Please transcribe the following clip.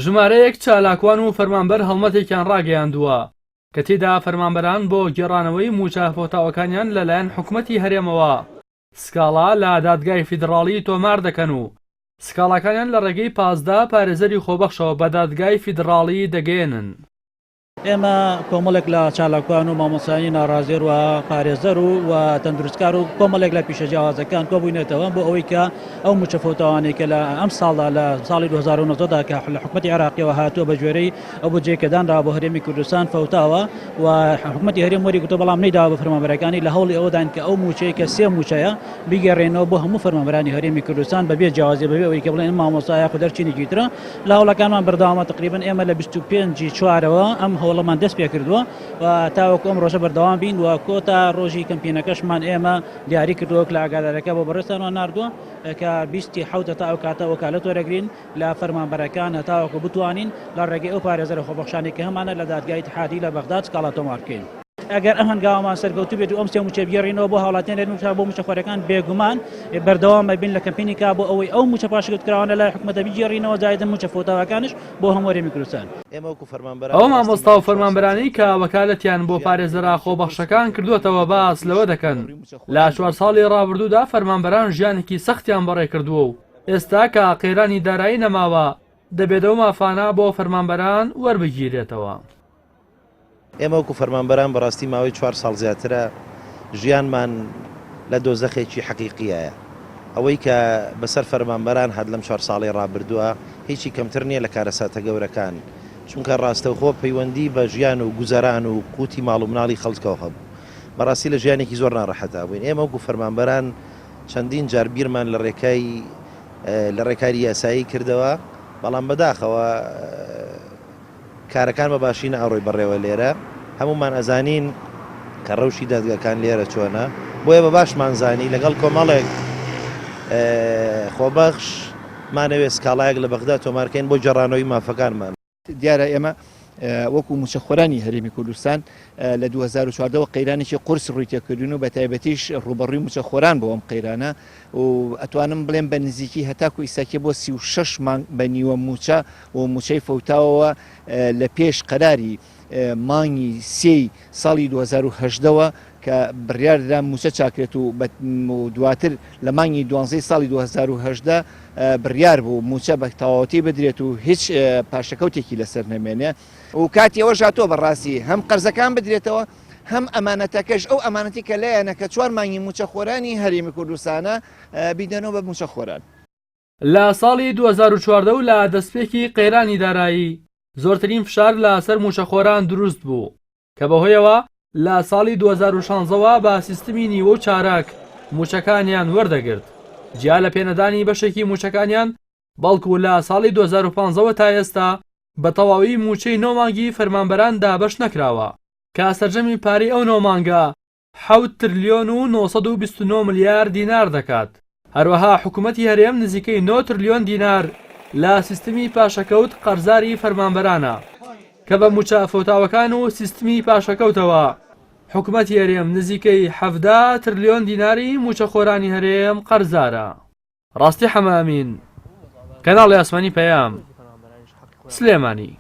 ژمارەیەک چالاکوان و فەرمانبەر هەڵمەتێکیان ڕاگەیاندووە کە تێدا فەرمانبەران بۆ گێڕانەوەی موچە فۆتاوەکانیان لەلایەن حکومەتی هەرێمەوە سکاڵا لە دادگای فیدراڵی تۆمار دەکەن و سکاڵاکانیان لە ڕێگەی 15 پارێزەری خۆبەخشەوە بە دادگای فیدراڵی دەگەێنن. ئێمە کۆمەڵێک لە چالاکوان و مامۆسایی ناڕازێر و پارێزەر و تەندروستکار و کۆمەڵێک لە پیشە جیاوازەکان کۆبووینێتەوە بۆ ئەوەی کە ئەو موچە فۆتاوانێک لە ئەم ساڵدا لە ساڵی 2009دا کە لە حکومەتی عێراقیەوە هاتووە بە گوێرەی ئەو بودجێکەدانرا بۆ هەرێمی کوردستان فەوتاوە و حکومەتی هەرێم وەری گوتە بەڵام نەیداوە بە فەرمانبەرەکانی لە هەوڵی ئەوەدان کە ئەو موچەیە کە 3 موچەیە بیگەڕێنەوە بۆ هەموو فەرمانبەرانی هەرێمی کوردستان بەبێ جیاوازی بەبێ ئەوەی کە بڵێن مامۆسایە خو دەرچینێکی ترە لە هەوڵەکانمان بەردەوامە تقریباً ئێمە لە 25 چوارەوە ئەم هەوڵەمان دەست پێ کردووە و تاوەکو ئەم ڕۆژە بەردەوام بین و کۆتا ڕۆژی کەمپینەکەشمان ئێمە دیاری کردووە لە ئاگادارەکە بۆ بەڕێستانەوە ناردووە کە 27 تا ئەو کاتە وەکالەت وەرەگرین لە فەرمانبەرەکان هەتاوەکو بتوانین لە ڕێگەی ئەو پارێزەرە خۆبەخشانی کە هەمانە لە دادگای اتحادی لە بەغداد سکاڵا تۆمار بکەین. ئەگەر ئەم هەنگاوەمان سەرکەوتوو بێت و ئەم سێ موچە بگەڕێنەوە بۆ هاوڵاتیان بۆ موچەخۆرەکان بێگومان بەردەوام بین لە کەمپینیکا بۆ ئەوەی ئەو موچە پاشگوتکراوانە لای حکومەتە بگەڕێنەوە جایدە موچە فۆتاوەکانش بۆ هەموو هەرێمی کوردستان. ئەو مامۆستا و فەرمانبەرانی کە وەکالەتیان بۆ پارێزەرا خۆبەخشەکان کردووەتەوە باس لەوە دەکەن لە 4 ساڵی ڕابردوودا فەرمانبەران ژیانێکی سەختیان بەڕێ کردووە و ئێستا کە قەیرانی دارایی نەماوە دەبێتەوە مافانە بۆ فەرمانبەران وەربگیرێتەوە. ئێمە وەکو فەرمانبەران بەڕاستی ماوەی 4 ساڵ زیاترە ژیانمان لە دۆزەخێکی حەقیقیایە. ئەوەی کە بەسەر فەرمانبەران هەد لەم 4 ساڵی ڕابردووە هیچی کەمتر نییە لە کارەساتە گەورەکان چونکە ڕاستەوخۆ پەیوەندی بە ژیان و گوزەران و قوتی ماڵ و مناڵی خەڵکەوە هەبوو. بەڕاستی لە ژیانێکی زۆر ناڕەحەتا بووین. ئێمە وەکو فەرمانبەران چەندین جار بیرمان لە ڕێکاری یاسایی کردەوە بەڵام بەداخەوە کارەکان بە باشینە ئەڕۆی بەڕێوە لێرە هەمومان ئەزانین کە ڕەوشی دادگاکان لێرە چۆنە بۆیە بە باشمان زانی لەگەڵ کۆمەڵێک خۆبەخش مانەوێت سکاڵایەک لە بەغدا تۆمارکەین بۆ جێڕانەوەی مافەکانمان. دیارە ئێمە وەکو موچەخۆرانی هەرێمی کوردستان لە 2014ەوە قەیرانێکی قورس ڕووی تێکردون و بە تایبەتیش ڕوبەڕووی موچەخۆران بۆ ئەم قەیرانە و ئەتوانم بڵێم بە نزیکی هەتاکو ئیساکێ بۆ 36 مانگ بە نیوە موچە و موچەی فەوتاوەوە لە پێش قەراری مانگی 3 ساڵی 2018ەوە کە بڕیاردرا موچە چاکرێت و دواتر لە مانگی 12 ساڵی 2018 بڕیار بوو موچە بە تەواوەتی بدرێت و هیچ پاشەکەوتێکی لەسەر نەمێنێ و کاتی ئەوە ژاتۆ بەڕاستی هەم قەرزەکان بدرێتەوە هەم ئەمانەتەکەش ئەو ئەمانەتی کە لایەنە کە 4 مانگی موچەخۆرانی هەرێمی کوردستانە بیدەنەوە بە موچەخۆران. لە ساڵی 2014 و لە دەستپێکی قەیرانی دارایی زۆرترین فشار لەسەر موچەخۆران دروست بوو کە بەهۆیەوە لە ساڵی 2016ەوە بە سیستمی نیوە و چاراک موچەکانیان وەردەگرت جیا لە پێنەدانی بەشێکی موچەکانیان بەڵکو لە ساڵی 2015ەوە تا ئێستا بە تەواوی موچەی 9 مانگی فەرمانبەران دابەش نەکراوە کە سەرجەمی پارەی ئەو 9 مانگە 7 تریلیۆن و 929 ملیار دینار دەکات. هەروەها حکوومەتی هەرێم نزیکەی 9 تریلیۆن دینار لە سیستمی پاشەکەوت قەرزاری فەرمانبەرانە کە بە موچە فۆتاوەکان و سیستمی پاشەکەوتەوە حکوومەتی هەرێم نزیکەی 17 تریلیۆن دیناری موچەخۆرانی هەرێم قەرزارە. ڕاستی حەمامین کەناڵی ئاسمانی پەیام سلێمانی.